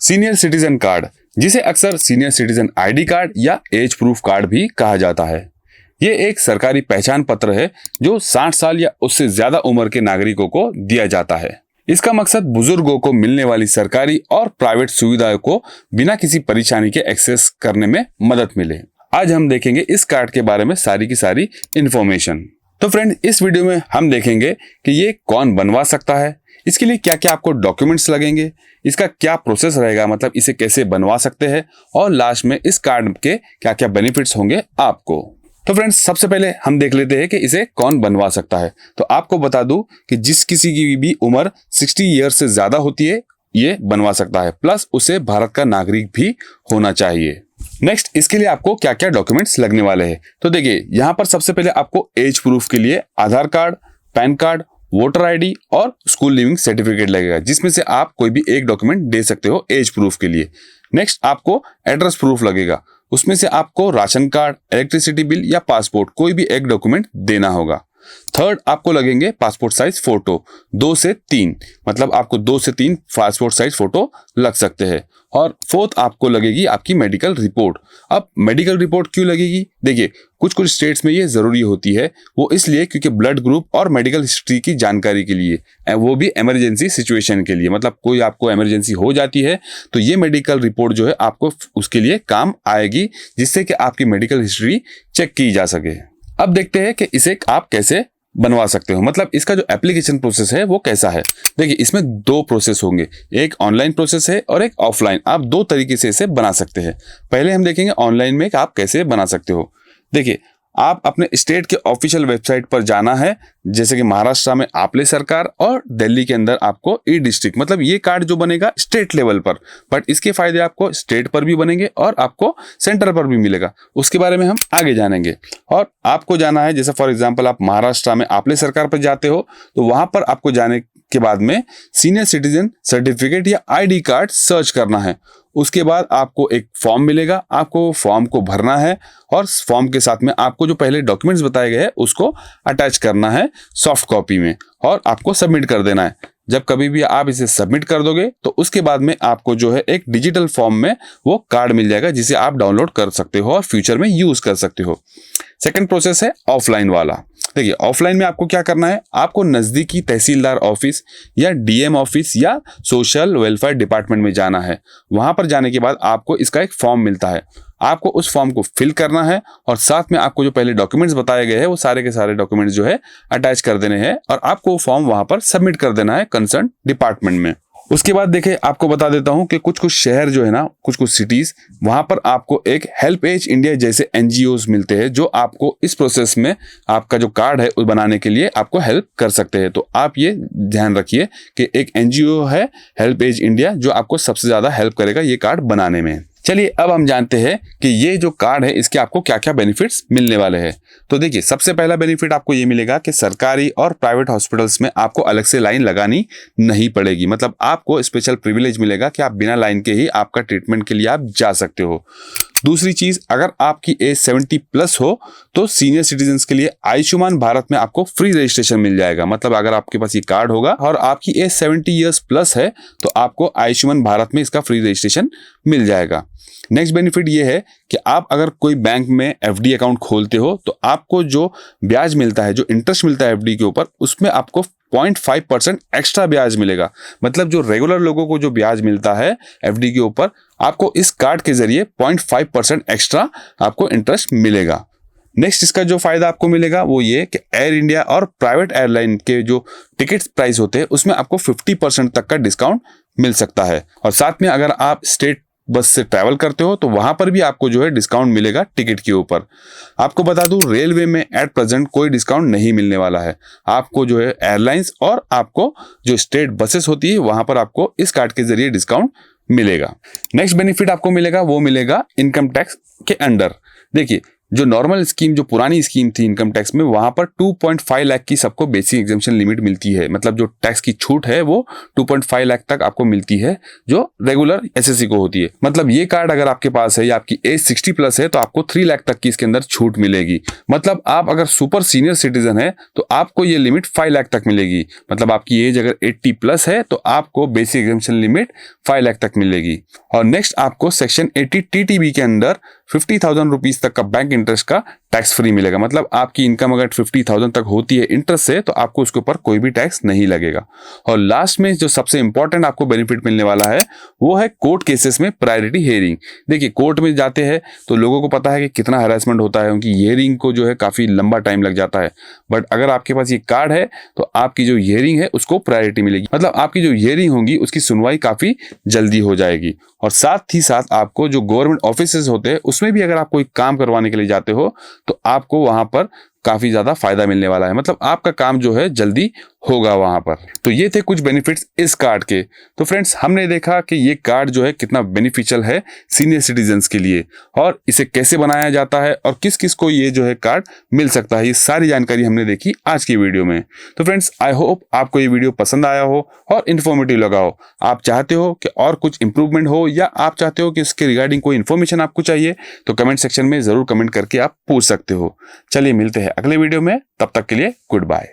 Senior citizen card, जिसे अक्सर senior citizen ID card या एज प्रूफ कार्ड भी कहा जाता है, ये एक सरकारी पहचान पत्र है जो 60 साल या उससे ज्यादा उम्र के नागरिकों को दिया जाता है। इसका मकसद बुजुर्गों को मिलने वाली सरकारी और प्राइवेट सुविधाओं को बिना किसी परेशानी के एक्सेस करने में मदद मिले। आज हम देखेंगे इस कार्ड के बारे में सारी की सारी इंफॉर्मेशन। तो फ्रेंड, इस वीडियो में हम देखेंगे कि ये कौन बनवा सकता है, इसके लिए क्या क्या आपको डॉक्यूमेंट्स लगेंगे, इसका क्या प्रोसेस रहेगा, मतलब इसे कैसे बनवा सकते हैं, और लास्ट में इस कार्ड के क्या क्या बेनिफिट्स होंगे आपको। तो फ्रेंड्स, सबसे पहले हम देख लेते हैं कि इसे कौन बनवा सकता है। तो आपको बता दूं कि जिस किसी की भी उम्र 60 ईयर से ज्यादा होती है ये बनवा सकता है, प्लस उसे भारत का नागरिक भी होना चाहिए। नेक्स्ट, इसके लिए आपको क्या क्या डॉक्यूमेंट्स लगने वाले हैं। तो देखिए, यहाँ पर सबसे पहले आपको एज प्रूफ के लिए Aadhaar card, PAN card, voter ID और स्कूल लिविंग सर्टिफिकेट लगेगा, जिसमें से आप कोई भी एक डॉक्यूमेंट दे सकते हो एज प्रूफ के लिए। नेक्स्ट, आपको एड्रेस प्रूफ लगेगा, उसमें से आपको राशन कार्ड, इलेक्ट्रिसिटी बिल या पासपोर्ट कोई भी एक डॉक्यूमेंट देना होगा। थर्ड, आपको लगेंगे पासपोर्ट साइज फोटो 2 से 3, मतलब आपको 2 से 3 पासपोर्ट साइज फोटो लग सकते हैं। और फोर्थ, आपको लगेगी आपकी मेडिकल रिपोर्ट। अब मेडिकल रिपोर्ट क्यों लगेगी? देखिए, कुछ कुछ स्टेट्स में ये जरूरी होती है, वो इसलिए क्योंकि ब्लड ग्रुप और मेडिकल हिस्ट्री की जानकारी के लिए, वो भी इमरजेंसी सिचुएशन के लिए, मतलब कोई आपको इमरजेंसी हो जाती है तो ये मेडिकल रिपोर्ट जो है आपको उसके लिए काम आएगी, जिससे कि आपकी मेडिकल हिस्ट्री चेक की जा सके। अब देखते हैं कि इसे आप कैसे बनवा सकते हो, मतलब इसका जो एप्लीकेशन प्रोसेस है वो कैसा है। देखिए, इसमें 2 प्रोसेस होंगे, एक ऑनलाइन प्रोसेस है और एक ऑफलाइन। आप 2 तरीके से इसे बना सकते हैं। पहले हम देखेंगे ऑनलाइन में कि आप कैसे बना सकते हो। देखिए, आप अपने स्टेट के ऑफिशियल वेबसाइट पर जाना है, जैसे कि महाराष्ट्र में आपले सरकार और दिल्ली के अंदर आपको ई डिस्ट्रिक्ट, मतलब ये कार्ड जो बनेगा स्टेट लेवल पर, बट इसके फायदे आपको स्टेट पर भी बनेंगे और आपको सेंटर पर भी मिलेगा। उसके बारे में हम आगे जानेंगे। और आपको जाना है, जैसे फॉर एग्जांपल आप महाराष्ट्र में आपले सरकार पर जाते हो तो वहां पर आपको जाने के बाद में सीनियर सिटीजन सर्टिफिकेट या आईडी कार्ड सर्च करना है। उसके बाद आपको एक फॉर्म मिलेगा, आपको फॉर्म को भरना है और फॉर्म के साथ में आपको जो पहले डॉक्यूमेंट्स बताए गए हैं उसको अटैच करना है सॉफ्ट कॉपी में और आपको सबमिट कर देना है। जब कभी भी आप इसे सबमिट कर दोगे तो उसके बाद में आपको जो है एक डिजिटल फॉर्म में वो कार्ड मिल जाएगा, जिसे आप डाउनलोड कर सकते हो और फ्यूचर में यूज कर सकते हो। सेकंड प्रोसेस है ऑफलाइन वाला। देखिए, ऑफलाइन में आपको क्या करना है, आपको नजदीकी तहसीलदार ऑफिस या डीएम ऑफिस या सोशल वेलफेयर डिपार्टमेंट में जाना है। वहां पर जाने के बाद आपको इसका एक फॉर्म मिलता है, आपको उस फॉर्म को फिल करना है और साथ में आपको जो पहले डॉक्यूमेंट्स बताए गए हैं वो सारे के सारे डॉक्यूमेंट्स जो है अटैच कर देने हैं और आपको वो फॉर्म वहां पर सबमिट कर देना है कंसर्न डिपार्टमेंट में। उसके बाद देखिए, आपको बता देता हूं कि कुछ कुछ शहर जो है ना, कुछ कुछ सिटीज, वहां पर आपको एक हेल्प एज इंडिया जैसे एनजीओज मिलते हैं जो आपको इस प्रोसेस में आपका जो कार्ड है उस बनाने के लिए आपको हेल्प कर सकते हैं। तो आप ये ध्यान रखिए कि एक एनजीओ है हेल्प एज इंडिया जो आपको सबसे ज्यादा हेल्प करेगा ये कार्ड बनाने में। चलिए, अब हम जानते हैं कि ये जो कार्ड है इसके आपको क्या क्या बेनिफिट्स मिलने वाले हैं। तो देखिए, सबसे पहला बेनिफिट आपको ये मिलेगा कि सरकारी और प्राइवेट हॉस्पिटल्स में आपको अलग से लाइन लगानी नहीं पड़ेगी, मतलब आपको स्पेशल प्रिविलेज मिलेगा कि आप बिना लाइन के ही आपका ट्रीटमेंट के लिए आप जा सकते हो। दूसरी चीज, अगर आपकी एज 70 प्लस हो तो सीनियर सिटीजन्स के लिए आयुष्मान भारत में आपको फ्री रजिस्ट्रेशन मिल जाएगा, मतलब अगर आपके पास ये कार्ड होगा और आपकी एज 70 ईयर्स प्लस है तो आपको आयुष्मान भारत में इसका फ्री रजिस्ट्रेशन मिल जाएगा। नेक्स्ट बेनिफिट ये है कि आप अगर कोई बैंक में एफडी अकाउंट खोलते हो तो आपको जो ब्याज मिलता है, जो इंटरेस्ट मिलता है एफडी के ऊपर, उसमें आपको 0.5% एक्स्ट्रा ब्याज मिलेगा। मतलब जो रेगुलर लोगों को जो ब्याज मिलता है एफडी के ऊपर, आपको इस कार्ड के जरिए 0.5% एक्स्ट्रा आपको इंटरेस्ट मिलेगा। नेक्स्ट, इसका जो फायदा आपको मिलेगा वो ये कि एयर इंडिया और प्राइवेट एयरलाइन के जो टिकट प्राइस होते हैं उसमें आपको 50% तक का डिस्काउंट मिल सकता है। और साथ में अगर आप स्टेट बस से ट्रैवल करते हो तो वहां पर भी आपको जो है डिस्काउंट मिलेगा टिकट के ऊपर। आपको बता दूं, रेलवे में एट प्रेजेंट कोई डिस्काउंट नहीं मिलने वाला है। आपको जो है एयरलाइंस और आपको जो स्टेट बसेस होती है वहां पर आपको इस कार्ड के जरिए डिस्काउंट मिलेगा। नेक्स्ट बेनिफिट आपको मिलेगा वो मिलेगा इनकम टैक्स के अंडर। देखिए, जो नॉर्मल स्कीम, जो पुरानी स्कीम थी इनकम टैक्स में, वहां पर 2.5 लाख की सबको बेसिक एग्जेम्पशन लिमिट मिलती है। मतलब जो टैक्स की छूट है वो 2.5 लाख तक आपको मिलती है, जो रेगुलर एसएससी को होती है। मतलब ये कार्ड अगर आपके पास है या आपकी एज 60 प्लस है तो आपको 3 लाख तक की इसके अंदर छूट मिलेगी। मतलब आप अगर सुपर सीनियर सिटीजन है तो आपको ये लिमिट 5 लाख तक मिलेगी। मतलब आपकी एज अगर 80 प्लस है तो आपको बेसिक एग्जेम्पशन लिमिट 5 लाख तक मिलेगी। और नेक्स्ट आपको सेक्शन 80 टीटीबी के अंदर 50,000 रुपीज तक का बैंक इंटरेस्ट का टैक्स फ्री मिलेगा। मतलब आपकी इनकम अगर 50,000 तक होती है इंटरेस्ट से तो आपको उसके ऊपर कोई भी टैक्स नहीं लगेगा। और लास्ट में जो सबसे इंपॉर्टेंट आपको बेनिफिट मिलने वाला है वो है कोर्ट केसेस में प्रायोरिटी हियरिंग। देखिए, कोर्ट में जाते हैं तो लोगों को पता है कि कितना हरासमेंट होता है, उनकी हियरिंग को जो है काफी लंबा टाइम लग जाता है। बट अगर आपके पास ये कार्ड है तो आपकी जो हियरिंग है उसको प्रायोरिटी मिलेगी। मतलब आपकी जो हियरिंग होगी उसकी सुनवाई काफी जल्दी हो जाएगी। और साथ ही साथ आपको जो गवर्नमेंट ऑफिसेज होते हैं उसमें भी अगर आप कोई काम करवाने के लिए जाते हो तो आपको वहां पर काफी ज्यादा फायदा मिलने वाला है। मतलब आपका काम जो है जल्दी होगा वहां पर। तो ये थे कुछ बेनिफिट्स इस कार्ड के। तो फ्रेंड्स, हमने देखा कि ये कार्ड जो है कितना बेनिफिशियल है सीनियर सिटीजन्स के लिए, और इसे कैसे बनाया जाता है और किस किस को ये जो है कार्ड मिल सकता है, ये सारी जानकारी हमने देखी आज की वीडियो में। तो फ्रेंड्स, आई होप आपको ये वीडियो पसंद आया हो और इन्फॉर्मेटिव लगा हो। आप चाहते हो कि और कुछ इंप्रूवमेंट हो या आप चाहते हो कि इसके रिगार्डिंग कोई इन्फॉर्मेशन आपको चाहिए तो कमेंट सेक्शन में जरूर कमेंट करके आप पूछ सकते हो। चलिए मिलते हैं अगले वीडियो में, तब तक के लिए गुड बाय।